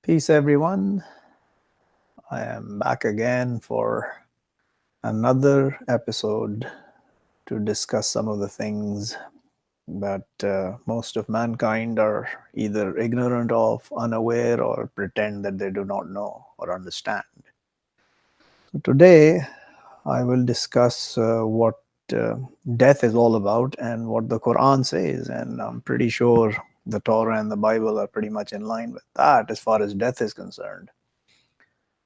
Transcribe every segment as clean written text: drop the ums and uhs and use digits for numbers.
Peace, everyone. I am back again for another episode to discuss some of the things that most of mankind are either ignorant of, unaware, or pretend that they do not know or understand. So today, I will discuss what uh, death is all about and what the Quran says. And I'm pretty sure the Torah and the Bible are pretty much in line with that as far as death is concerned.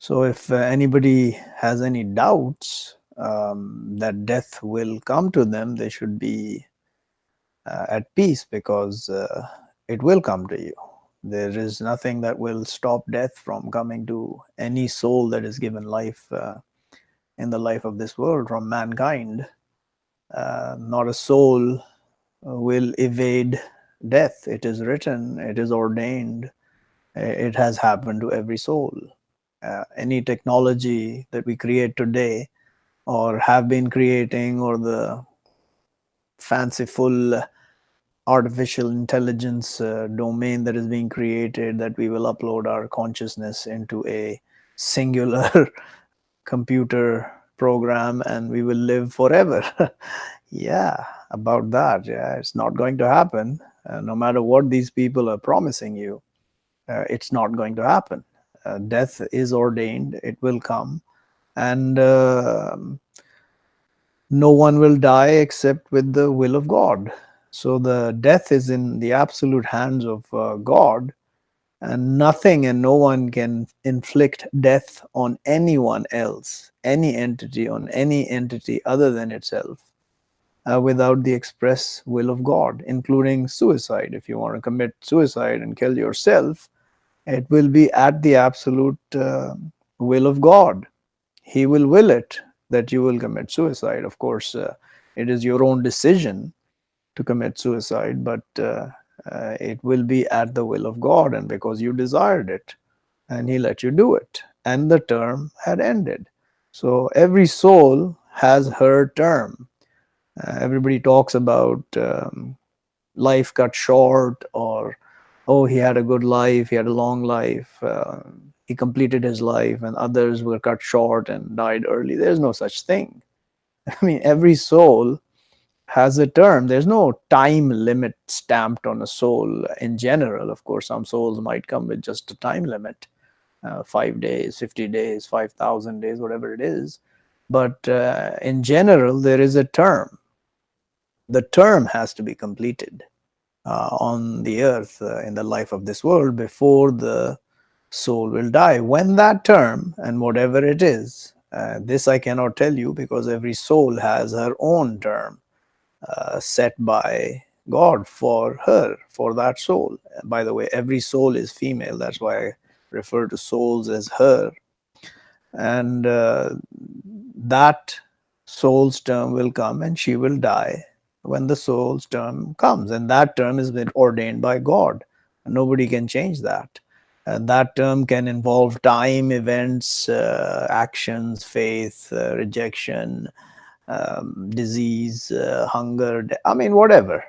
So, if anybody has any doubts that death will come to them, they should be at peace because it will come to you. There is nothing that will stop death from coming to any soul that is given life in the life of this world from mankind. Not a soul will evade death. It is written, it is ordained, it has happened to every soul. Any technology that we create today or have been creating, or the fanciful artificial intelligence domain that is being created, that we will upload our consciousness into a singular computer program and we will live forever. Yeah, about that. Yeah, it's not going to happen. No matter what these people are promising you, it's not going to happen. Death is ordained, it will come, and no one will die except with the will of God. So the death is in the absolute hands of God, and nothing and no one can inflict death on anyone else, any entity, on any entity other than itself, without the express will of God, including suicide. If you want to commit suicide and kill yourself, it will be at the absolute will of God. He will it that you will commit suicide. Of course, it is your own decision to commit suicide, but it will be at the will of God, and because you desired it, and He let you do it, and the term had ended. So every soul has her term. Everybody talks about life cut short, or oh, he had a good life, he had a long life, he completed his life, and others were cut short and died early. There's no such thing. I mean, every soul has a term. There's no time limit stamped on a soul in general. Of course, some souls might come with just a time limit, 5 days, 50 days, 5,000 days, whatever it is. But in general, there is a term. The term has to be completed on the earth, in the life of this world, before the soul will die. When that term, and whatever it is, this I cannot tell you because every soul has her own term set by God for her, for that soul. By the way, every soul is female. That's why I refer to souls as her. And that soul's term will come and she will die when the soul's term comes. And that term has been ordained by God. Nobody can change that. And that term can involve time, events, actions, faith, rejection, disease, hunger. I mean, whatever.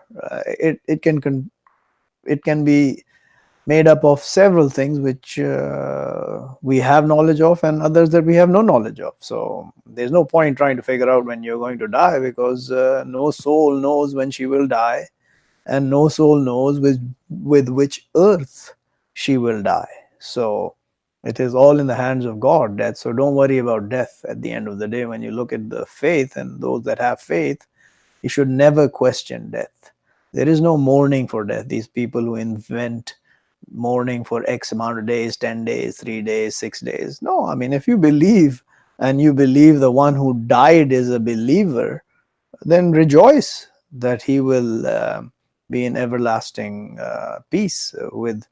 It can be made up of several things which we have knowledge of, and others that we have no knowledge of. So there's no point trying to figure out when you're going to die, because no soul knows when she will die, and no soul knows with which earth she will die. So it is all in the hands of God, death. So don't worry about death. At the end of the day, when you look at the faith and those that have faith, you should never question death. There is no mourning for death. These people who invent mourning for X amount of days, 10 days, 3 days, 6 days. No, I mean, if you believe, and you believe the one who died is a believer, then rejoice that he will be in everlasting peace with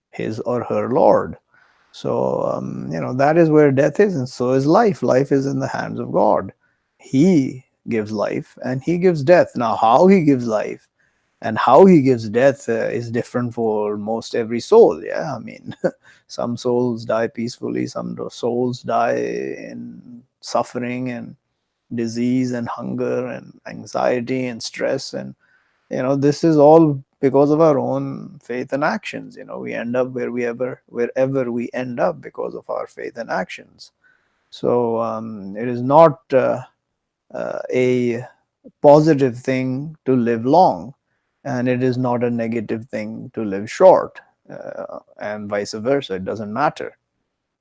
his or her Lord. So, that is where death is, and so is life. Life is in the hands of God. He gives life and He gives death. Now, how He gives life and how He gives death is different for most every soul. Yeah, I mean, some souls die peacefully, some souls die in suffering and disease and hunger and anxiety and stress. And this is all because of our own faith and actions. We end up wherever we end up because of our faith and actions. So it is not a positive thing to live long, and it is not a negative thing to live short, and vice versa. It doesn't matter.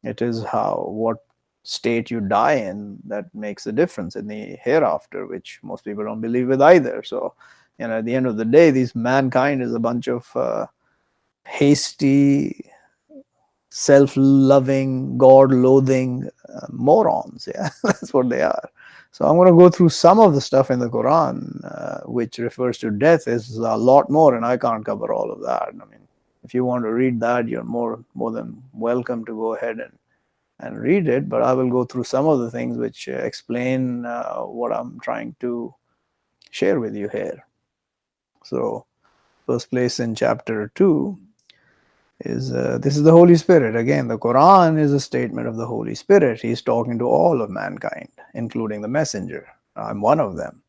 It is what state you die in that makes a difference in the hereafter, which most people don't believe with either. So, at the end of the day, these mankind is a bunch of hasty, self-loving, God-loathing morons. Yeah, that's what they are. So I'm going to go through some of the stuff in the Quran which refers to death. Is a lot more, and I can't cover all of that. I mean, if you want to read that, you're more than welcome to go ahead and read it. But I will go through some of the things which explain what I'm trying to share with you here. So, first place in chapter 2 is this is the Holy Spirit. Again, the Quran is a statement of the Holy Spirit. He's talking to all of mankind, including the messenger. I'm one of them.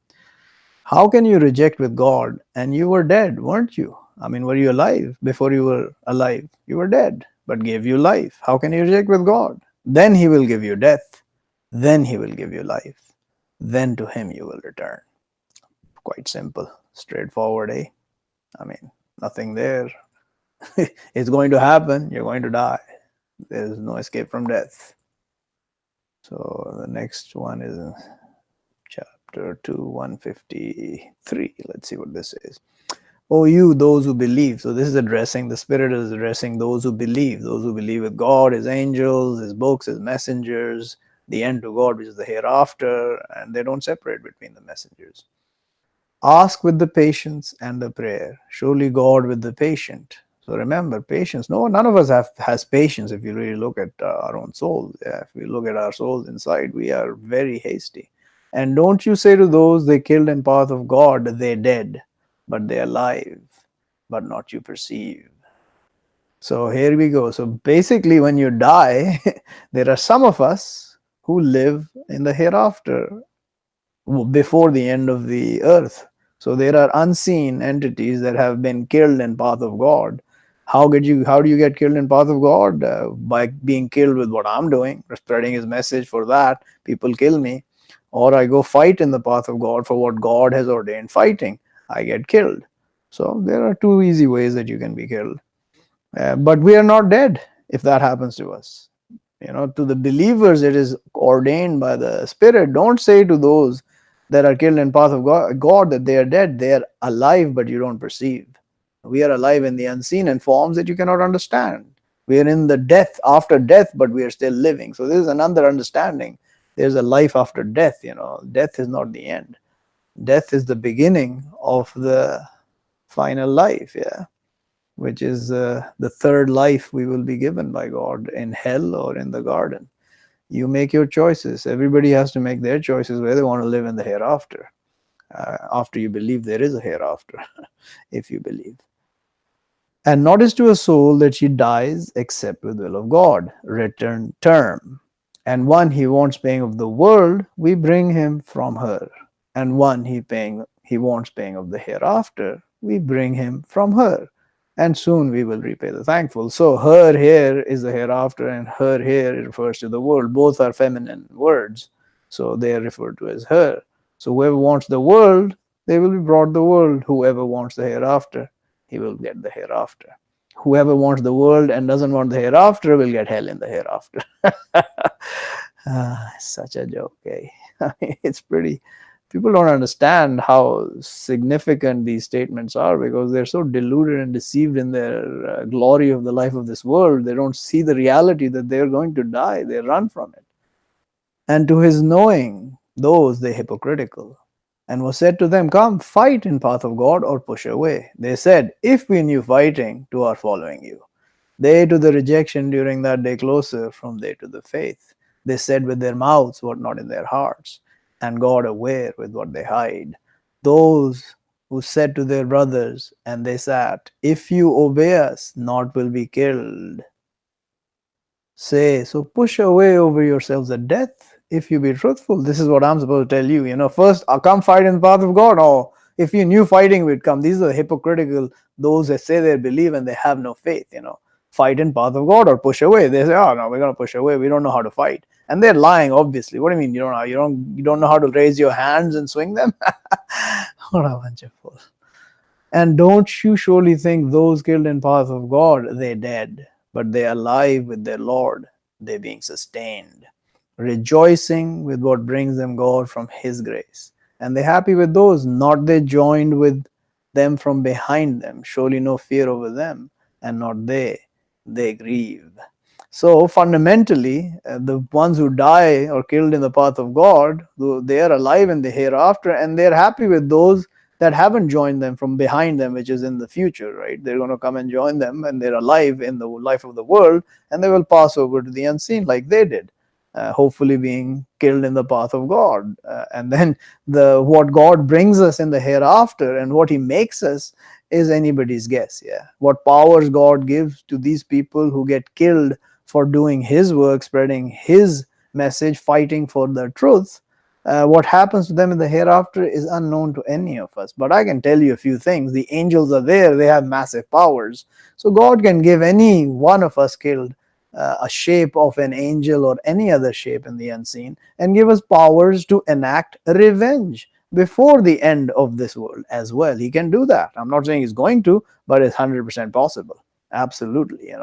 How can you reject with God? And you were dead, weren't you? I mean, were you alive? Before you were alive, you were dead, but gave you life. How can you reject with God? Then he will give you death. Then he will give you life. Then to him you will return. Quite simple, straightforward, eh? I mean, nothing there. It's going to happen. You're going to die. There's no escape from death. So the next one is chapter 2, 153. Let's see what this is. Oh, you, those who believe. So this is addressing, the Spirit is addressing those who believe with God, His angels, His books, His messengers, the end to God, which is the hereafter, and they don't separate between the messengers. Ask with the patience and the prayer. Surely God with the patient. So remember, patience. No, none of us has patience. If you really look at our own souls, if we look at our souls inside, we are very hasty. And don't you say to those they killed in path of God, they dead, but they alive, but not you perceive. So here we go. So basically, when you die, there are some of us who live in the hereafter, before the end of the earth. So there are unseen entities that have been killed in path of God. How do you get killed in path of God? By being killed with what I'm doing, spreading His message. For that, people kill me, or I go fight in the path of God for what God has ordained fighting. I get killed. So there are two easy ways that you can be killed. But we are not dead if that happens to us. To the believers, it is ordained by the Spirit. Don't say to those that are killed in path of God that they are dead. They are alive, but you don't perceive. We are alive in the unseen in forms that you cannot understand. We are in the death after death, but we are still living. So this is another understanding. There's a life after death. Death is not the end. Death is the beginning of the final life. Yeah. Which is the third life we will be given by God in hell or in the garden. You make your choices. Everybody has to make their choices where they want to live in the hereafter. After you believe there is a hereafter, if you believe. And not is to a soul that she dies except with will of God. Return term. And one he wants paying of the world, we bring him from her. And one he wants paying of the hereafter, we bring him from her. And soon we will repay the thankful. So her here is the hereafter, and her here refers to the world. Both are feminine words, so they are referred to as her. So whoever wants the world, they will be brought the world. Whoever wants the hereafter, he will get the hereafter. Whoever wants the world and doesn't want the hereafter will get hell in the hereafter. Such a joke, eh? It's pretty. People don't understand how significant these statements are because they're so deluded and deceived in their glory of the life of this world. They don't see the reality that they're going to die. They run from it. And to his knowing, those they hypocritical. And was said to them, come, fight in path of God or push away. They said, if we knew fighting, to our following you. They to the rejection during that day closer, from they to the faith. They said with their mouths what not in their hearts, and God aware with what they hide. Those who said to their brothers, and they sat, if you obey us, naught will be killed. Say, so push away over yourselves at death, if you be truthful. This is what I'm supposed to tell you. First, I'll come fight in the path of God. Oh, If you knew fighting would come, these are the hypocritical, those that say they believe and they have no faith, fight in path of God or push away. They say, oh no, we're gonna push away. We don't know how to fight. And they're lying, obviously. What do you mean you don't know how to raise your hands and swing them? What a bunch of fools. And don't you surely think those killed in path of God, they dead, but they alive with their Lord, they being sustained, rejoicing with what brings them God from his grace. And they happy with those, not they joined with them from behind them, surely no fear over them, and not they grieve. So fundamentally, the ones who die or killed in the path of God, they are alive in the hereafter, and they're happy with those that haven't joined them from behind them, which is in the future, right? They're going to come and join them, and they're alive in the life of the world, and they will pass over to the unseen like they did, hopefully being killed in the path of God. And then what God brings us in the hereafter and what He makes us is anybody's guess. Yeah, what powers God gives to these people who get killed for doing His work, spreading His message, fighting for the truth. What happens to them in the hereafter is unknown to any of us. But I can tell you a few things. The angels are there, they have massive powers. So God can give any one of us killed a shape of an angel or any other shape in the unseen and give us powers to enact revenge before the end of this world as well. He can do that. I'm not saying he's going to, but it's 100% possible. Absolutely,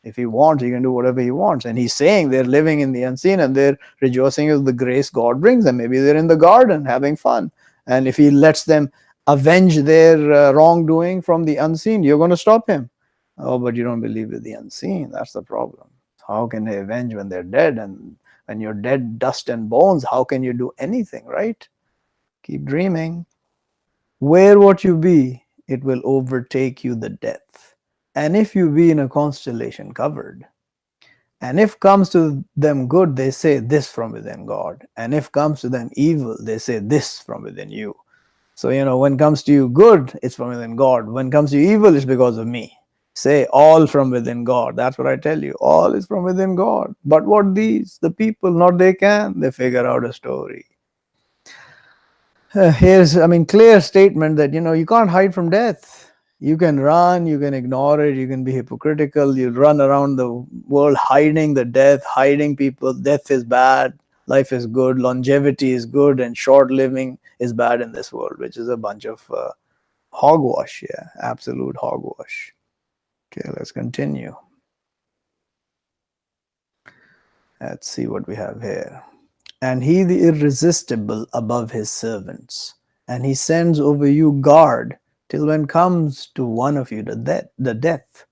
If he wants, he can do whatever he wants. And he's saying they're living in the unseen and they're rejoicing in the grace God brings them. Maybe they're in the garden having fun. And if he lets them avenge their wrongdoing from the unseen, you're going to stop him. Oh, but you don't believe in the unseen. That's the problem. How can they avenge when they're dead? And when you're dead, dust and bones, how can you do anything, right? Keep dreaming. Where what you be, it will overtake you the death. And if you be in a constellation covered, and if comes to them good, they say this from within God. And if comes to them evil, they say this from within you. So, when comes to you good, it's from within God. When comes to you evil, it's because of me. Say all from within God. That's what I tell you. All is from within God. But what these, the people, not they can, they figure out a story. Here's, clear statement that, you can't hide from death. You can run, you can ignore it, you can be hypocritical, you run around the world hiding the death, hiding people. Death is bad, life is good, longevity is good, and short living is bad in this world, which is a bunch of hogwash. Yeah, absolute hogwash. Okay, let's continue. Let's see what we have here. And he the irresistible above his servants, and he sends over you guard till when comes to one of you the death.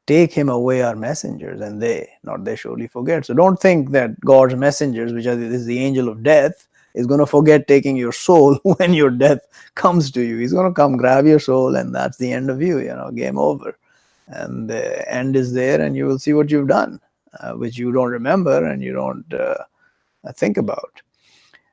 Take him away our messengers, and they surely forget. So don't think that God's messengers, which is the angel of death, is going to forget taking your soul when your death comes to you. He's going to come grab your soul, and that's the end of you, game over. And the end is there, and you will see what you've done, which you don't remember and you don't think about.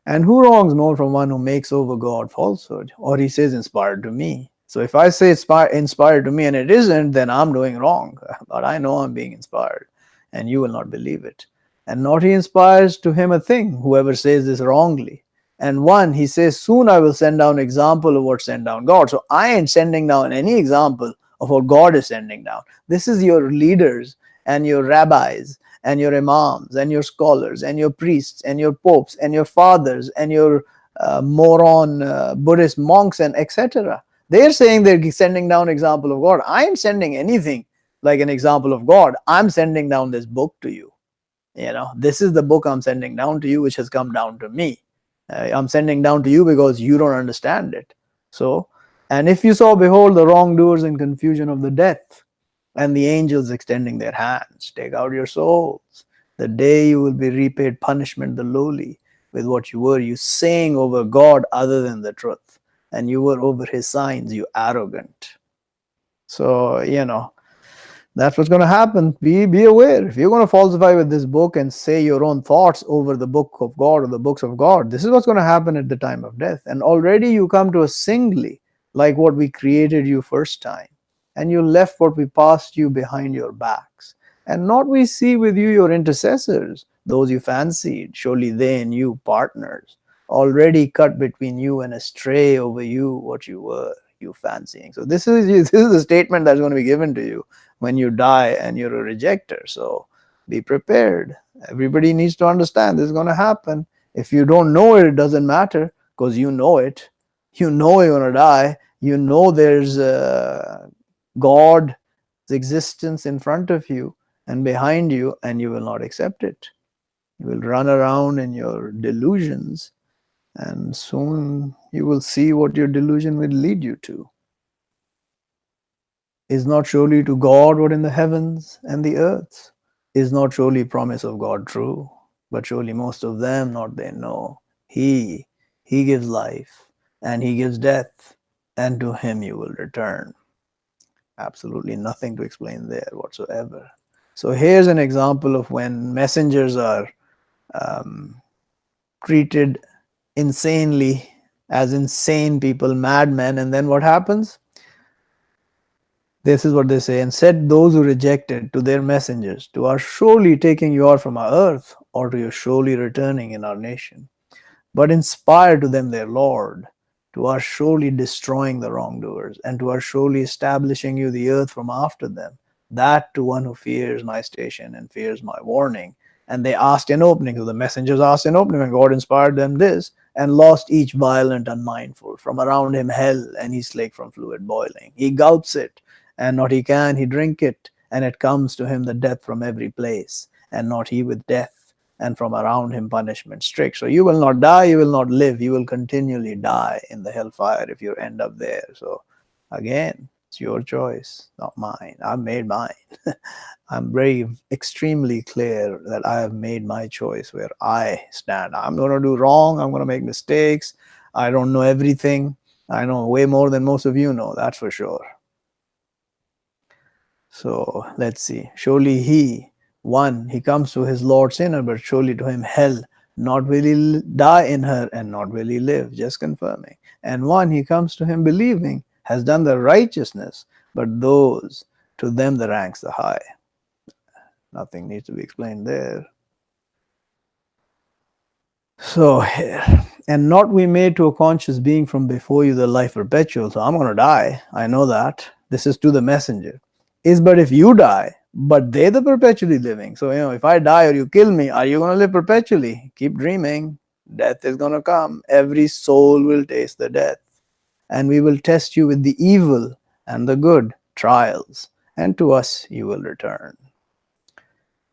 And who wrongs more from one who makes over God falsehood? Or he says inspired to me. So if I say inspired to me and it isn't, then I'm doing wrong. But I know I'm being inspired, and you will not believe it. And not he inspires to him a thing, whoever says this wrongly. And one, he says, soon I will send down example of what sent down God. So I ain't sending down any example of what God is sending down. This is your leaders and your rabbis and your imams and your scholars and your priests and your popes and your fathers and your moron Buddhist monks and etc. They're saying they're sending down example of God. I ain't sending anything like an example of God. I'm sending down this book to you. This is the book I'm sending down to you, which has come down to me. I'm sending down to you because you don't understand it. So, and if you saw, behold, the wrongdoers in confusion of the death, and the angels extending their hands, take out your souls. The day you will be repaid punishment, the lowly, with what you were, you saying over God other than the truth, and you were over his signs, you arrogant. So, that's what's going to happen. Be aware. If you're going to falsify with this book and say your own thoughts over the book of God or the books of God, this is what's going to happen at the time of death. And already you come to us singly, like what we created you first time. And you left what we passed you behind your backs. And not we see with you your intercessors, those you fancied, surely they and you partners. already cut between you and astray over you what you were, you fancying. So this is the statement that's going to be given to you when you die and you're a rejecter. So be prepared. Everybody needs to understand this is going to happen. If you don't know it, it doesn't matter, because you know it. You know you're going to die. You know there's God's existence in front of you and behind you, and you will not accept it. You will run around in your delusions, and soon you will see what your delusion will lead you to. Is not surely to God what in the heavens and the earth? Is not surely promise of God true? But surely most of them not they know. He gives life, and he gives death, and to him you will return. Absolutely nothing to explain there whatsoever. So here's an example of when messengers are um, treated insanely, as insane people, madmen, and then what happens? This is what they say, and said those who rejected to their messengers, to our surely taking you out from our earth, or to your surely returning in our nation. But inspire to them their Lord, to our surely destroying the wrongdoers, and to our surely establishing you the earth from after them, that to one who fears my station and fears my warning. And they asked in opening, so the messengers asked in opening, and God inspired them this, and lost each violent unmindful. From around him hell, and he slake from fluid boiling. He gulps it, and not he can, he drink it, and it comes to him the death from every place, and not he with death, and from around him punishment strict. So you will not die, you will not live, you will continually die in the hellfire if you end up there. So again, it's your choice, not mine. I've made mine. I'm very extremely clear that I have made my choice where I stand. I'm going to do wrong, I'm going to make mistakes. I don't know everything. I know way more than most of you know, that's for sure. So let's see. Surely he, one, he comes to his Lord sinner, but surely to him hell, not will he die in her, and not will he live, just confirming. And one, he comes to him believing, has done the righteousness, but those, to them the ranks the high. Nothing needs to be explained there. So here, and not we made to a conscious being from before you the life perpetual. So I'm going to die. I know that. This is to the messenger. Is but if you die, but they the perpetually living. So, if I die or you kill me, are you going to live perpetually? Keep dreaming. Death is going to come. Every soul will taste the death. And we will test you with the evil and the good trials. And to us you will return.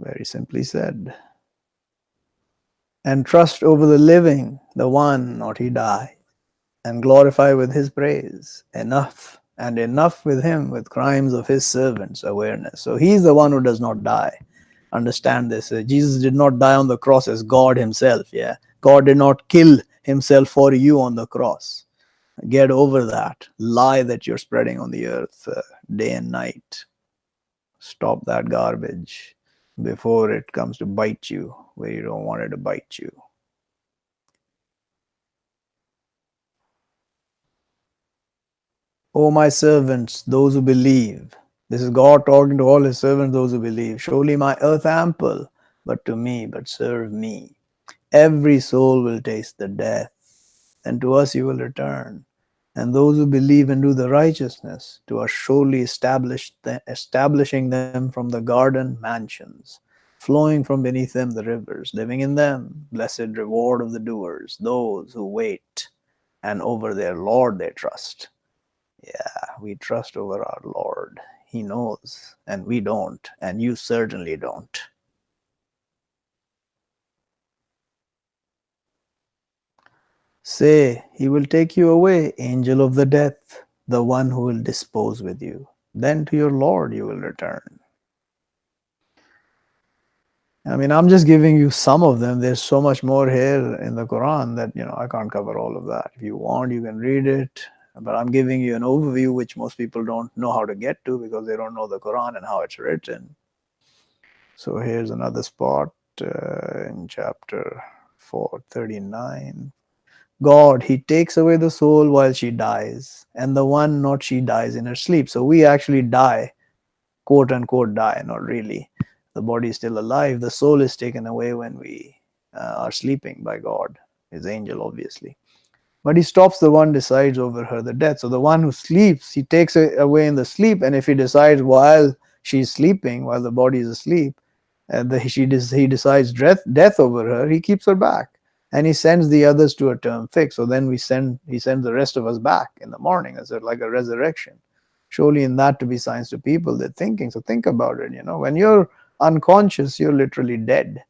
Very simply said. And trust over the living, the one, not he die, and glorify with his praise. Enough, and enough with him, with crimes of his servants, awareness. So he's the one who does not die. Understand this. Jesus did not die on the cross as God himself. Yeah, God did not kill himself for you on the cross. Get over that lie that you're spreading on the earth day and night. Stop that garbage before it comes to bite you where you don't want it to bite you. O my servants, those who believe. This is God talking to all his servants, those who believe. Surely my earth ample, but to me, but serve me. Every soul will taste the death, and to us you will return. And those who believe and do the righteousness, to us surely establishing them from the garden mansions, flowing from beneath them the rivers, living in them, blessed reward of the doers, those who wait, and over their Lord they trust. Yeah, we trust over our Lord. He knows, and we don't, and you certainly don't. Say, he will take you away, angel of the death, the one who will dispose with you. Then to your Lord you will return. I mean, I'm just giving you some of them. There's so much more here in the Quran that, I can't cover all of that. If you want, you can read it. But I'm giving you an overview, which most people don't know how to get to because they don't know the Quran and how it's written. So here's another spot in chapter 439. God, he takes away the soul while she dies, and the one not she dies in her sleep. So we actually die, quote unquote die, not really. The body is still alive. The soul is taken away when we are sleeping by God. his angel, obviously. But he stops the one decides over her the death. So the one who sleeps, he takes her away in the sleep, and if he decides while she's sleeping, while the body is asleep, he decides death over her, he keeps her back. And he sends the others to a term fixed. So then he sends the rest of us back in the morning as like a resurrection. Surely in that to be signs to people, they're thinking. So think about it, when you're unconscious, you're literally dead.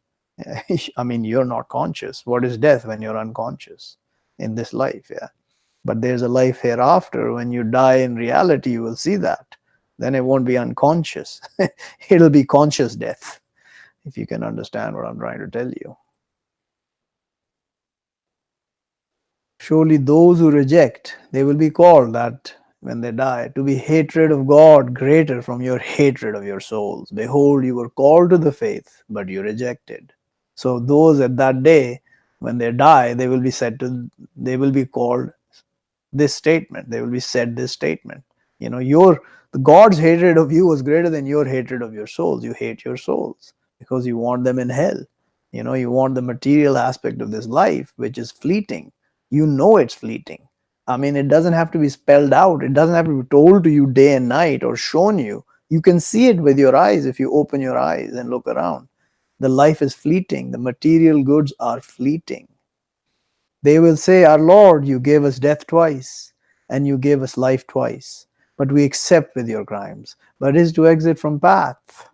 I mean, you're not conscious. What is death when you're unconscious in this life? Yeah. But there's a life hereafter. When you die in reality, you will see that. Then it won't be unconscious. It'll be conscious death, if you can understand what I'm trying to tell you. Surely those who reject, they will be called that when they die, to be hatred of God greater from your hatred of your souls. Behold, you were called to the faith, but you rejected. So those at that day, when they die, they will be called this statement. They will be said this statement. God's hatred of you was greater than your hatred of your souls. You hate your souls because you want them in hell. You want the material aspect of this life, which is fleeting. It's fleeting. I mean, it doesn't have to be spelled out. It doesn't have to be told to you day and night or shown you. You can see it with your eyes if you open your eyes and look around. The life is fleeting. The material goods are fleeting. They will say, our Lord, you gave us death twice, and you gave us life twice. But we accept with your crimes. But is to exit from path.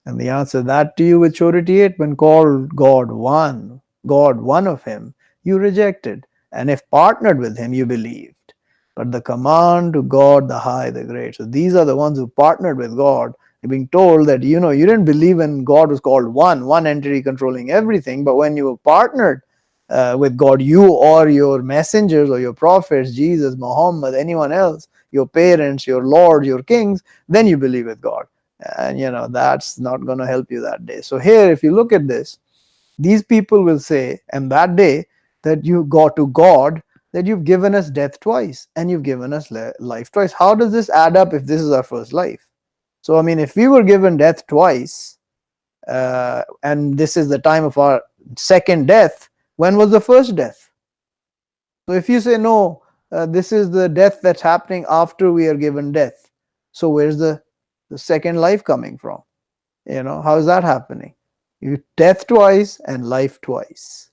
And the answer that to you with surety it, when called God one of him, you rejected. And if partnered with him, you believed. But the command to God, the high, the great. So these are the ones who partnered with God. You're being told that, you didn't believe when God was called one entity controlling everything. But when you were partnered with God, you or your messengers or your prophets, Jesus, Muhammad, anyone else, your parents, your lords, your kings, then you believe with God. And that's not going to help you that day. So here, if you look at this, these people will say, and that day, that you go to God, that you've given us death twice and you've given us life twice. How does this add up if this is our first life? So I mean, if we were given death twice, and this is the time of our second death, when was the first death? So if you say no, this is the death that's happening after we are given death, so where's the second life coming from? How is that happening? You death twice and life twice.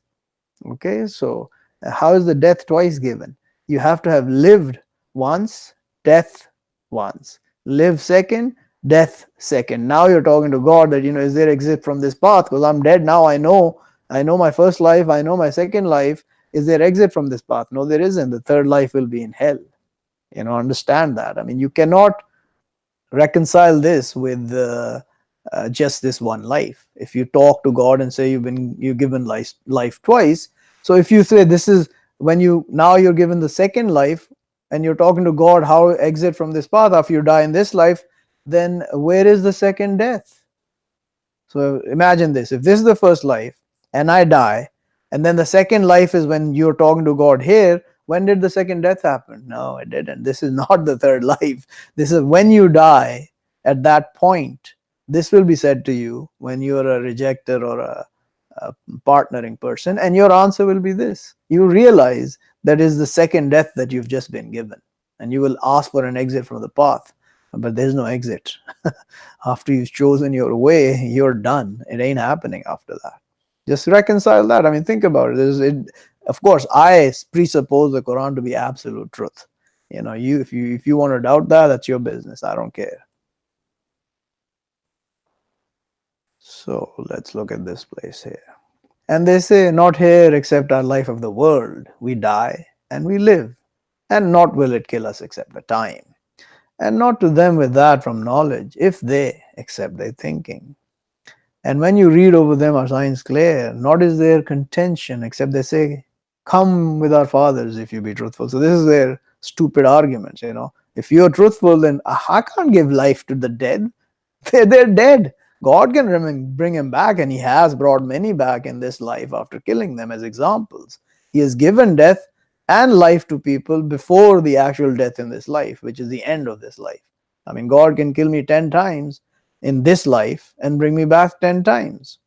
Okay, so how is the death twice given? You have to have lived once, death once. Live second, death second. Now you're talking to God that, is there exit from this path? Because I'm dead now. I know my first life. I know my second life. Is there exit from this path? No, there isn't. The third life will be in hell. Understand that. I mean, you cannot reconcile this with just this one life. If you talk to God and say you've given life twice, so if you say this is when you're given the second life, and you're talking to God how exit from this path after you die in this life, then where is the second death? So imagine this: if this is the first life and I die, and then the second life is when you're talking to God here, when did the second death happen? No, it didn't. This is not the third life. This is when you die. At that point, this will be said to you when you're a rejecter or a partnering person, and your answer will be this. You realize that is the second death that you've just been given, and you will ask for an exit from the path, but there's no exit. After you've chosen your way, you're done. It ain't happening after that. Just reconcile that. I mean, think about it. Of course, I presuppose the Quran to be absolute truth. If you want to doubt that, that's your business. I don't care. So let's look at this place here. And they say, not here except our life of the world. We die and we live, and not will it kill us except the time. And not to them with that from knowledge, if they accept their thinking. And when you read over them our signs clear, not is their contention, except they say, come with our fathers if you be truthful. So this is their stupid arguments, If you're truthful, then I can't give life to the dead. They're dead. God can bring him back, and he has brought many back in this life after killing them as examples. He has given death and life to people before the actual death in this life, which is the end of this life. I mean, God can kill me 10 times in this life and bring me back 10 times.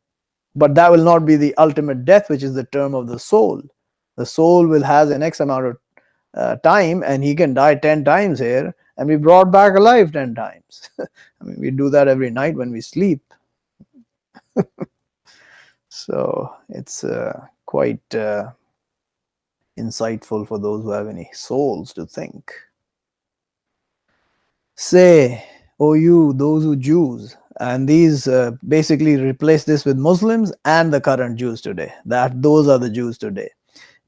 But that will not be the ultimate death, which is the term of the soul. The soul will has an X amount of time, and he can die 10 times here and be brought back alive 10 times. I mean, we do that every night when we sleep. So it's quite insightful for those who have any souls to think. Say, O you, those who Jews, and these basically replace this with Muslims and the current Jews today. That those are the Jews today.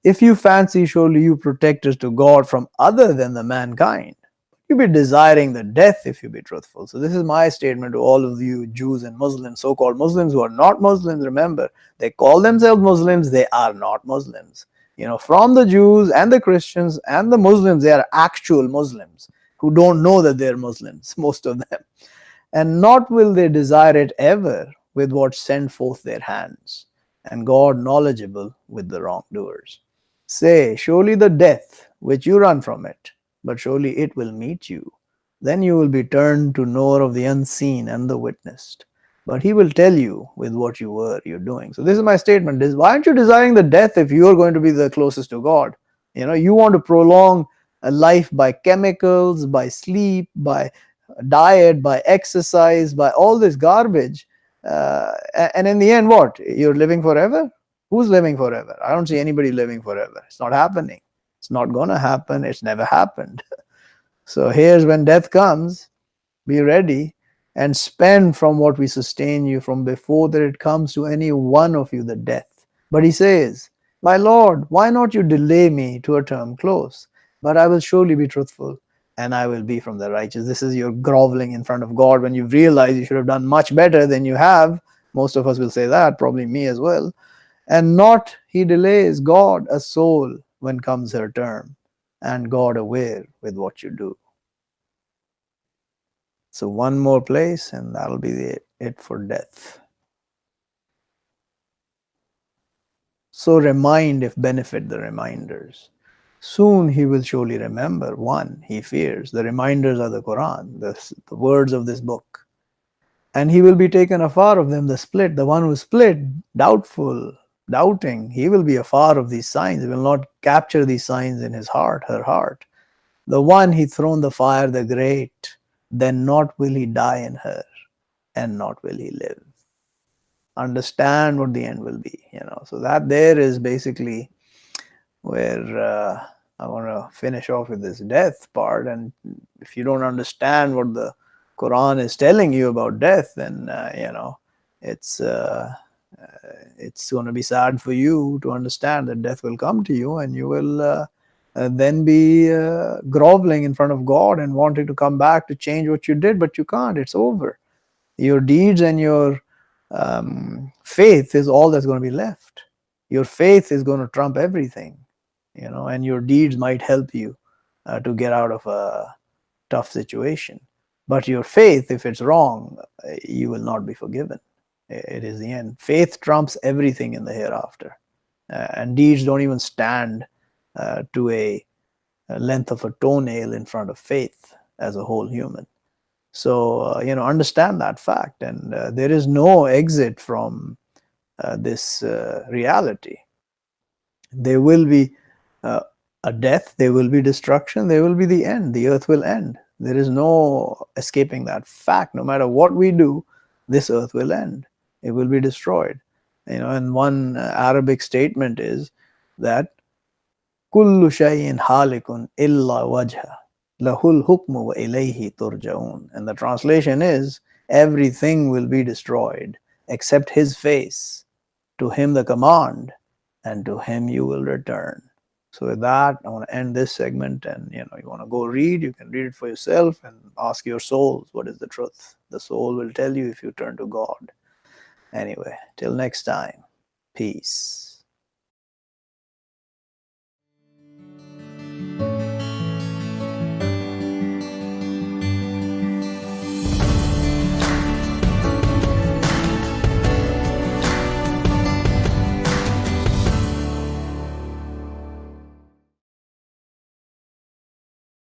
If you fancy surely you protectors to God from other than the mankind, you be desiring the death if you be truthful. So this is my statement to all of you Jews and Muslims, so-called Muslims who are not Muslims. Remember, they call themselves Muslims, they are not Muslims. You know, from the Jews and the Christians and the Muslims, they are actual Muslims who don't know that they're Muslims, most of them. And not will they desire it ever with what send forth their hands, and God knowledgeable with the wrongdoers. Say, surely the death which you run from it, but surely it will meet you. Then you will be turned to knower of the unseen and the witnessed. But he will tell you with what you're doing. So this is my statement. Is why aren't you desiring the death if you are going to be the closest to God? You know, you want to prolong a life by chemicals, by sleep, by diet, by exercise, by all this garbage. And in the end, what? You're living forever? Who's living forever? I don't see anybody living forever. It's not happening. It's not going to happen. It's never happened. So here's when death comes. Be ready and spend from what we sustain you from before that it comes to any one of you the death. But he says, my Lord, why not you delay me to a term close? But I will surely be truthful, and I will be from the righteous. This is your groveling in front of God when you realize you should have done much better than you have. Most of us will say that, probably me as well. And not he delays God a soul when comes her term, and God aware with what you do. So one more place, and that'll be it for death. So remind if benefit the reminders. Soon he will surely remember. One, he fears. The reminders are the Quran, the words of this book. And he will be taken afar of them, the split, the one who split, doubtful, doubting. He will be afar of these signs. He will not capture these signs in his heart, her heart. The one he thrown the fire, the great, then not will he die in her, and not will he live. Understand what the end will be, you know. So that there is basically where I want to finish off with this death part. And if you don't understand what the Quran is telling you about death, then you know, it's going to be sad for you to understand that death will come to you, and you will then be groveling in front of God and wanting to come back to change what you did, but you can't. It's over. Your deeds and your faith is all that's going to be left. Your faith is going to trump everything, you know, and your deeds might help you to get out of a tough situation. But your faith, if it's wrong, you will not be forgiven. It is the end. Faith trumps everything in the hereafter, and deeds don't even stand to a length of a toenail in front of faith as a whole human. So, you know, understand that fact, and there is no exit from this reality. There will be a death, there will be destruction, there will be the end. The earth will end. There is no escaping that fact. No matter what we do, this earth will end. It will be destroyed. You know, and one Arabic statement is that kullu shay'in halikun illa wajha lahul hukmu wa ilayhi turja'un. And the translation is, everything will be destroyed except his face. To him the command, and to him you will return. So with that, I want to end this segment, and you know, you want to go read, you can read it for yourself and ask your souls what is the truth. The soul will tell you if you turn to God. Anyway, till next time, peace.